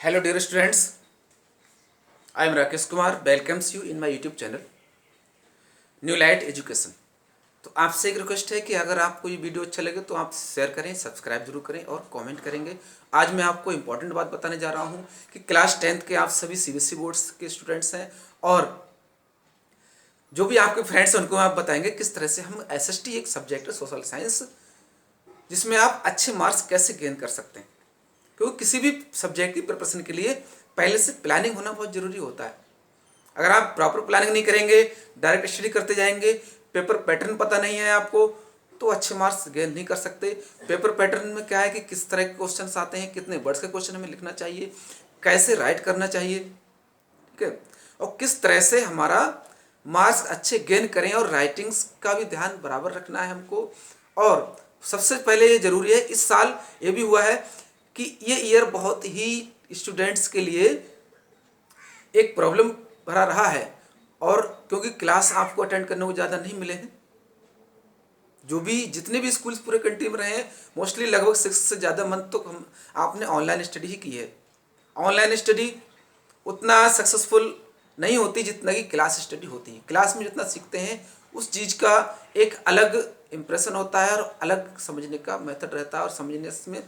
Hello dear students, I am Rakesh Kumar welcomes you in my YouTube channel New Light Education। तो आपसे एक request है कि अगर आपको ये वीडियो अच्छा लगे तो आप शेयर करें, सब्सक्राइब जरूर करें और कमेंट करेंगे। आज मैं आपको इम्पोर्टेंट बात बताने जा रहा हूँ कि क्लास 10th के आप सभी सीबीएसई बोर्ड्स के स्टूडेंट्स हैं और जो भी आपके फ्रेंड्स हैं उनको आप बताएंगे किस तरह से हम एसएसटी एक सब्जेक्ट है सोशल साइंस जिसमें आप अच्छे मार्क्स कैसे गेन कर सकते हैं। क्योंकि किसी भी सब्जेक्ट की प्रिपरेशन के लिए पहले से प्लानिंग होना बहुत ज़रूरी होता है। अगर आप प्रॉपर प्लानिंग नहीं करेंगे, डायरेक्ट स्टडी करते जाएंगे, पेपर पैटर्न पता नहीं है आपको, तो अच्छे मार्क्स गेन नहीं कर सकते। पेपर पैटर्न में क्या है कि किस तरह के क्वेश्चन आते हैं, कितने वर्ड्स के क्वेश्चन हमें लिखना चाहिए, कैसे राइट करना चाहिए, ठीक है, और किस तरह से हमारा मार्क्स अच्छे गेन करें और राइटिंग्स का भी ध्यान बराबर रखना है हमको। और सबसे पहले ये जरूरी है, इस साल ये भी हुआ है कि ये ईयर बहुत ही स्टूडेंट्स के लिए एक प्रॉब्लम भरा रहा है और क्योंकि क्लास आपको अटेंड करने को ज़्यादा नहीं मिले हैं। जो भी जितने भी स्कूल्स पूरे कंट्री में रहे हैं मोस्टली लगभग 6 से ज़्यादा मंथ तो हम आपने ऑनलाइन स्टडी ही की है। ऑनलाइन स्टडी उतना सक्सेसफुल नहीं होती जितना कि क्लास स्टडी होती है। क्लास में जितना सीखते हैं उस चीज़ का एक अलग इम्प्रेशन होता है और अलग समझने का मेथड रहता है और समझने में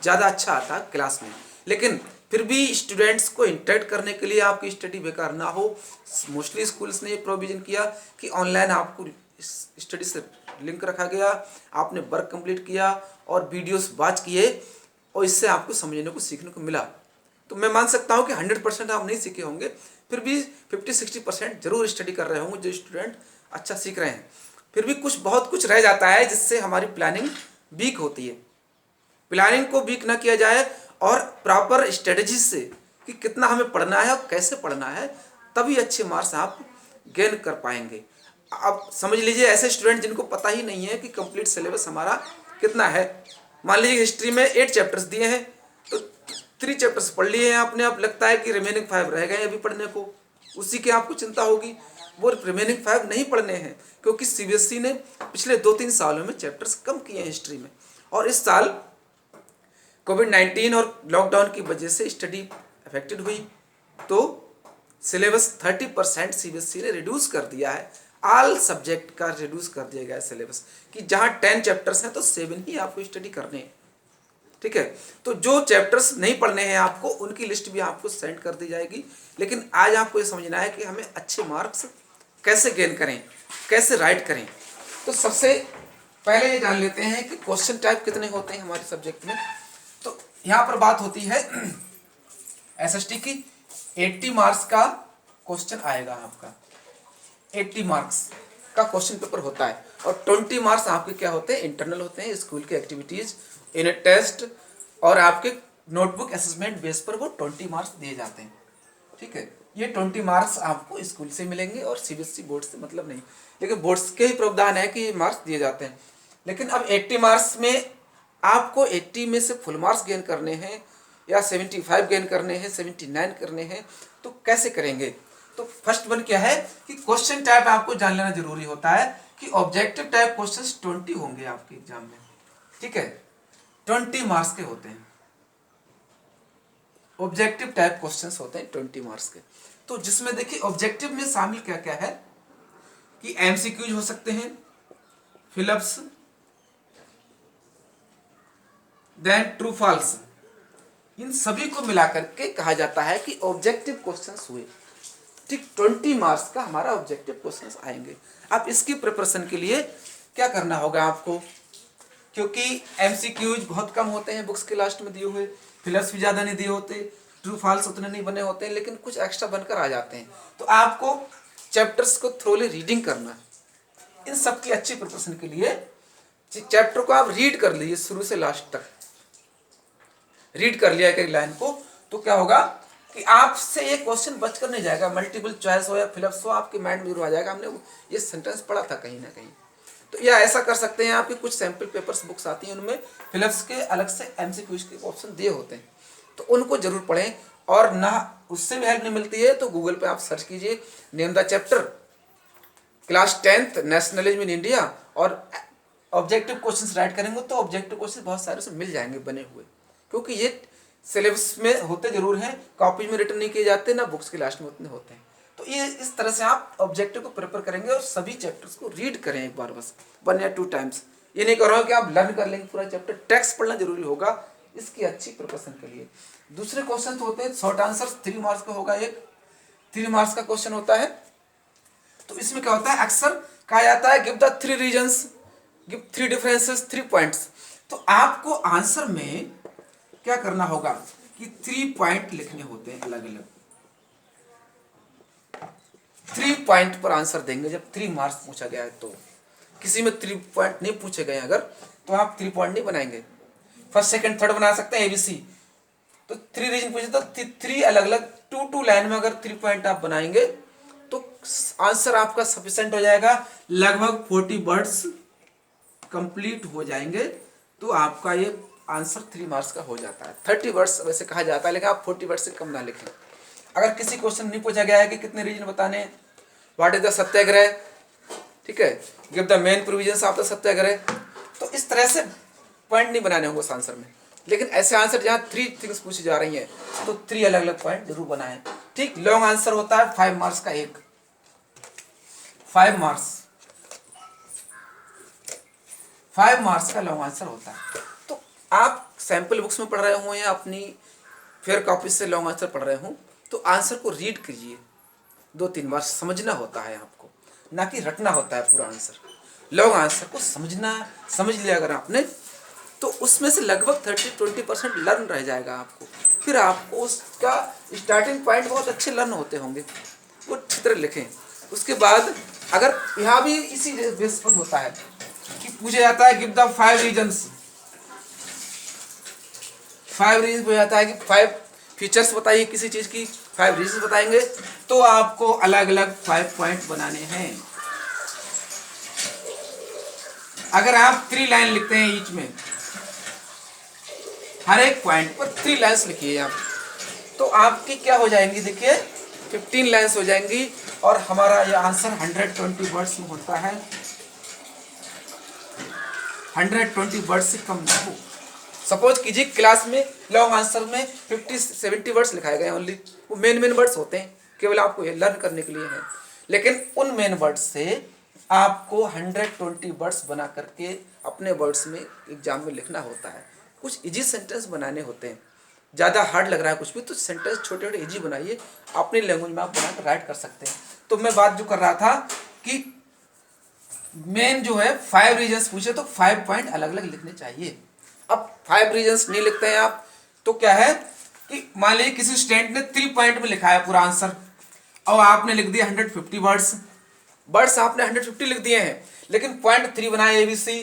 ज़्यादा अच्छा आता है क्लास में। लेकिन फिर भी स्टूडेंट्स को इंटरेक्ट करने के लिए आपकी स्टडी बेकार ना हो, मोस्टली स्कूल्स ने ये प्रोविज़न किया कि ऑनलाइन आपको स्टडी से लिंक रखा गया, आपने वर्क कंप्लीट किया और वीडियोस वॉच किए और इससे आपको समझने को सीखने को मिला। तो मैं मान सकता हूँ कि 100% आप नहीं सीखे होंगे, फिर भी 50-60% जरूर स्टडी कर रहे होंगे जो स्टूडेंट अच्छा सीख रहे हैं। फिर भी कुछ बहुत कुछ रह जाता है जिससे हमारी प्लानिंग वीक होती है। प्लानिंग को वीक ना किया जाए और प्रॉपर स्ट्रेटजी से कि कितना हमें पढ़ना है और कैसे पढ़ना है, तभी अच्छे मार्क्स आप गेन कर पाएंगे। अब समझ लीजिए ऐसे स्टूडेंट जिनको पता ही नहीं है कि कंप्लीट सिलेबस हमारा कितना है। मान लीजिए हिस्ट्री में 8 चैप्टर्स दिए हैं तो 3 चैप्टर्स पढ़ लिए हैं आपने, अब लगता है कि रिमेनिंग 5 रह गए अभी पढ़ने को, उसी की आपको चिंता होगी। वो रिमेनिंग 5 नहीं पढ़ने हैं क्योंकि सीबीएसई ने पिछले 2-3 सालों में चैप्टर्स कम किए हैं हिस्ट्री में और इस साल कोविड-19 और लॉकडाउन की वजह से स्टडी अफेक्टेड हुई तो सिलेबस 30% सीबीएसई ने रिड्यूस कर दिया है। ऑल सब्जेक्ट का रिड्यूस कर दिया गया है सिलेबस कि जहां 10 चैप्टर्स हैं तो 7 ही आपको स्टडी करने हैं, ठीक है। तो जो चैप्टर्स नहीं पढ़ने हैं आपको उनकी लिस्ट भी आपको सेंड कर दी जाएगी। लेकिन आज आपको ये समझना है कि हमें अच्छे मार्क्स कैसे गेन करें, कैसे राइट करें। तो सबसे पहले ये जान लेते हैं कि क्वेश्चन टाइप कितने होते हैं हमारे सब्जेक्ट में। तो यहाँ पर बात होती है एसएसटी की 80 मार्क्स का क्वेश्चन आएगा आपका, 80 मार्क्स का क्वेश्चन पेपर होता है और 20 मार्क्स आपके क्या होते हैं, इंटरनल होते हैं, स्कूल के एक्टिविटीज, यूनिट टेस्ट और आपके नोटबुक असेसमेंट बेस पर वो 20 मार्क्स दिए जाते हैं, ठीक है। ये 20 मार्क्स आपको स्कूल से मिलेंगे और सीबीएसई बोर्ड से मतलब नहीं, लेकिन बोर्ड्स के ही प्रावधान है कि ये मार्क्स दिए जाते हैं। लेकिन अब 80 मार्क्स में आपको 80 में से फुल मार्क्स गेन करने हैं या 75 गेन करने हैं, 79 करने हैं, तो कैसे करेंगे। तो फर्स्ट वन क्या है कि क्वेश्चन टाइप आपको जान लेना जरूरी होता है कि ऑब्जेक्टिव टाइप क्वेश्चंस 20 होंगे आपके एग्जाम में, ठीक है, 20 मार्क्स के होते हैं। ऑब्जेक्टिव टाइप क्वेश्चंस होते हैं 20 मार्क्स के। तो जिसमें देखिए ऑब्जेक्टिव में शामिल क्या क्या है कि एमसीक्यूज हो सकते हैं, फिलअप्स, देन ट्रू फॉल्स, इन सभी को मिलाकर के कहा जाता है कि ऑब्जेक्टिव क्वेश्चंस हुए, ठीक। 20 मार्क्स का हमारा ऑब्जेक्टिव क्वेश्चंस आएंगे। अब इसकी प्रिपरेशन के लिए क्या करना होगा आपको, क्योंकि एमसीक्यूज बहुत कम होते हैं बुक्स के लास्ट में दिए हुए, फिलअप्स भी ज़्यादा नहीं दिए होते, ट्रू फॉल्स उतने नहीं बने होते हैं, लेकिन कुछ एक्स्ट्रा बनकर आ जाते हैं। तो आपको चैप्टर्स को थ्रोली रीडिंग करना है। इन सब की अच्छी प्रिपरेशन के लिए चैप्टर को आप रीड कर लीजिए शुरू से लास्ट तक। रीड कर लिया एक लाइन को तो क्या होगा कि आपसे ये क्वेश्चन बचकर नहीं जाएगा, मल्टीपल चॉइस हो या फिलअप्स हो, आपके माइंड में जरूर आ जाएगा, हमने ये सेंटेंस पढ़ा था कहीं ना कहीं। तो या ऐसा कर सकते हैं आपके कुछ सैंपल पेपर्स बुक्स आती हैं, उनमें फिलअप्स के अलग से एमसीक्यूज के ऑप्शन दिए होते हैं, तो उनको जरूर पढ़ें। और ना उससे भी हेल्प नहीं मिलती है तो गूगल पे आप सर्च कीजिए name the chapter class 10th nationalism in India और ऑब्जेक्टिव क्वेश्चंस राइट करेंगे तो ऑब्जेक्टिव क्वेश्चन बहुत सारे से मिल जाएंगे बने हुए, क्योंकि ये सिलेबस में होते जरूर हैं, कॉपी में रिटर्न नहीं किए जाते, ना बुक्स के लास्ट में उतने होते हैं। तो ये इस तरह से आप ऑब्जेक्टिव को प्रिपेयर करेंगे और सभी चैप्टर्स को रीड करें एक बार, बस 1 या 2 टाइम्स। ये नहीं कर रहा हूँ कि आप लर्न कर लेंगे पूरा चैप्टर, टेक्स्ट पढ़ना जरूरी होगा इसकी अच्छी प्रिपरेशन के लिए। दूसरे क्वेश्चन तो होते हैं शॉर्ट आंसर, 3 मार्क्स का होगा, एक 3 मार्क्स का क्वेश्चन होता है। तो इसमें क्या होता है, अक्सर कहा जाता है give the 3 reasons, give 3 differences, 3 points. तो आपको आंसर में क्या करना होगा कि 3 पॉइंट लिखने होते हैं अलग अलग। 3 पॉइंट पर आंसर देंगे जब 3 मार्क्स पूछा गया है। तो किसी में 3 पॉइंट नहीं पूछे गए अगर, तो आप 3 पॉइंट नहीं बनाएंगे, फर्स्ट सेकंड थर्ड बना सकते हैं ABC। तो 3 रीजन पूछे तो 3 अलग अलग 2 लाइन में अगर 3 पॉइंट आप बनाएंगे तो आंसर आपका सफिशिएंट हो जाएगा, लगभग 40 वर्ड्स कंप्लीट हो जाएंगे। तो आपका ये आंसर 3 मार्क्स का हो जाता है। 30 वर्ड्स वैसे कहा जाता है, लेकिन आप 40 वर्ड्स से कम ना लिखें। अगर किसी क्वेश्चन नहीं पूछा गया है कि कितने रीजन बताने, व्हाट इज द सत्याग्रह, ठीक है, give the main provisions of the satyagraha, तो इस तरह से पॉइंट नहीं बनाने होंगे उस आंसर में। लेकिन ऐसे आंसर जहाँ 3 थिंग्स पूछी जा रही हैं तो 3 अलग अलग पॉइंट जरूर बनाएं। ठीक, लॉन्ग आंसर होता है 5 मार्क्स का, एक 5 मार्क्स का लॉन्ग आंसर होता है। तो आप सैंपल बुक्स में पढ़ रहे हो या अपनी फेयर कॉपी से लॉन्ग आंसर पढ़ रहे हो, तो आंसर को रीड कीजिए 2-3 बार, समझना होता है आपको, ना कि रटना होता है पूरा आंसर। लॉन्ग आंसर को समझ लिया अगर आपने, तो उसमें से लगभग 30-20% लर्न रह जाएगा आपको। फिर आपको उसका स्टार्टिंग पॉइंट बहुत अच्छे लर्न होते होंगे, वो अच्छी तरह लिखें। उसके बाद अगर यहाँ भी इसी बेस पर होता है कि पूछा जाता है गिव द 5 रीजंस, 5 रीजन पूछा जाता है कि 5 फीचर्स बताइए किसी चीज़ की, 5 रीजन बताएंगे, तो आपको अलग अलग 5 पॉइंट बनाने हैं। अगर आप 3 लाइन लिखते हैं ईच में, हर एक पॉइंट पर 3 लाइन्स लिखिए आप, तो आपकी क्या हो जाएंगी, देखिए 15 लाइन्स हो जाएंगी। और हमारा ये आंसर 120 वर्ड्स में होता है। 120 वर्ड्स से कम ना हो। सपोज कीजिए क्लास में लॉन्ग आंसर में 50-70 वर्ड्स लिखाए गए ओनली, वो मेन वर्ड्स होते हैं, केवल आपको ये लर्न करने के लिए है। लेकिन उन मेन वर्ड्स से आपको 120 वर्ड्स बना करके अपने वर्ड्स में एग्जाम में लिखना होता है। कुछ इजी सेंटेंस बनाने होते हैं, ज़्यादा हार्ड लग रहा है कुछ भी तो सेंटेंस छोटे छोटे इजी बनाइए, अपनी लैंग्वेज में आप बनाकर राइट कर सकते हैं। तो मैं बात जो कर रहा था कि मेन जो है 5 रीजन्स पूछे तो 5 पॉइंट अलग अलग लिखने चाहिए। अब 5 रीजन्स नहीं लिखते हैं आप, तो क्या है कि मान लीजिए किसी स्टूडेंट ने 3 पॉइंट में लिखा है पूरा आंसर और आपने लिख दिया 150 वर्ड्स आपने 150 लिख दिए हैं, लेकिन पॉइंट 3 बनाए ABC,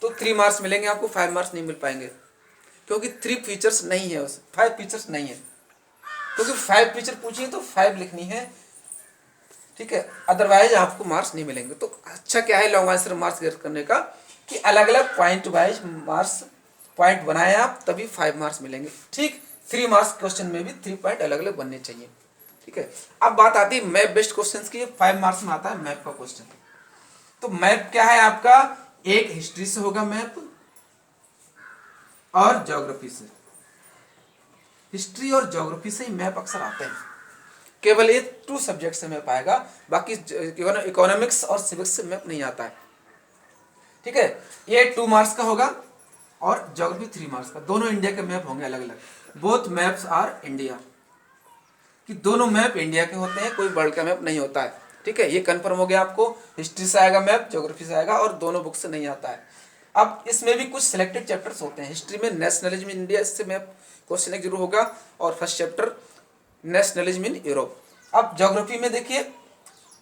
तो 3 मार्क्स मिलेंगे आपको, 5 मार्क्स नहीं मिल पाएंगे, क्योंकि 3 फीचर्स नहीं है, उस 5 फीचर्स नहीं है, क्योंकि 5 फीचर पूछिए तो 5 लिखनी है, ठीक है, अदरवाइज आपको मार्क्स नहीं मिलेंगे। तो अच्छा क्या है लॉन्ग आंसर मार्क्स गेट करने का कि अलग अलग पॉइंट वाइज मार्क्स पॉइंट बनाए आप, तभी 5 मार्क्स मिलेंगे। ठीक, 3 मार्क्स क्वेश्चन में भी 3 पॉइंट अलग अलग बनने चाहिए, ठीक है। अब बात आती है मैप बेस्ड क्वेश्चन की। 5 मार्क्स में आता है मैप का क्वेश्चन। तो मैप क्या है आपका, एक हिस्ट्री से होगा मैप और ज्योग्राफी से। हिस्ट्री और ज्योग्राफी से ही मैप अक्सर आते हैं, केवल ये 2 सब्जेक्ट से मैप आएगा, बाकी इकोनॉमिक्स और सिविक्स से मैप नहीं आता है, ठीक है। ये 2 मार्क्स का होगा और ज्योग्राफी 3 मार्क्स का। दोनों इंडिया के मैप होंगे अलग अलग, बोथ मैप्स आर इंडिया, कि दोनों मैप इंडिया के होते हैं, कोई वर्ल्ड का मैप नहीं होता है, ठीक है। ये कंफर्म हो गया आपको, हिस्ट्री से आएगा मैप, ज्योग्राफी से आएगा, और दोनों बुक से नहीं आता है। अब इसमें भी कुछ सिलेक्टेड चैप्टर्स होते हैं। हिस्ट्री में नेशनलिज्म इन इंडिया, इससे मैप क्वेश्चन एक जरूर होगा, और first chapter nationalism in Europe. अब ज्योग्राफी में देखिए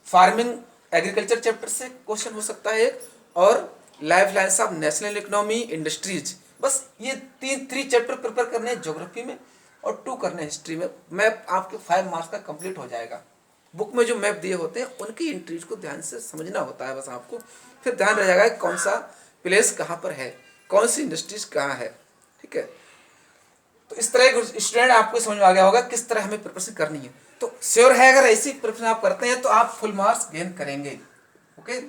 फार्मिंग एग्रीकल्चर चैप्टर से क्वेश्चन हो सकता है एक, और life lines of national economy industries. बस ये 3 चैप्टर प्रिपेयर करने हैं ज्योग्राफी में और 2 करने हैं हिस्ट्री में। मैप आपके 5 मार्क्स का कंप्लीट हो जाएगा। बुक में जो मैप दिए होते हैं उनकी एंट्रीज को ध्यान से समझना होता है बस आपको, फिर ध्यान रह जाएगा कौन सा प्लेस कहाँ पर है, कौन सी इंडस्ट्रीज कहाँ है, ठीक है। तो इस तरह स्टूडेंट आपको समझ में आ गया होगा किस तरह हमें प्रिपरेशन करनी है। तो श्योर है अगर ऐसी प्रिपरेशन आप करते हैं तो आप फुल मार्क्स गेन करेंगे, ओके।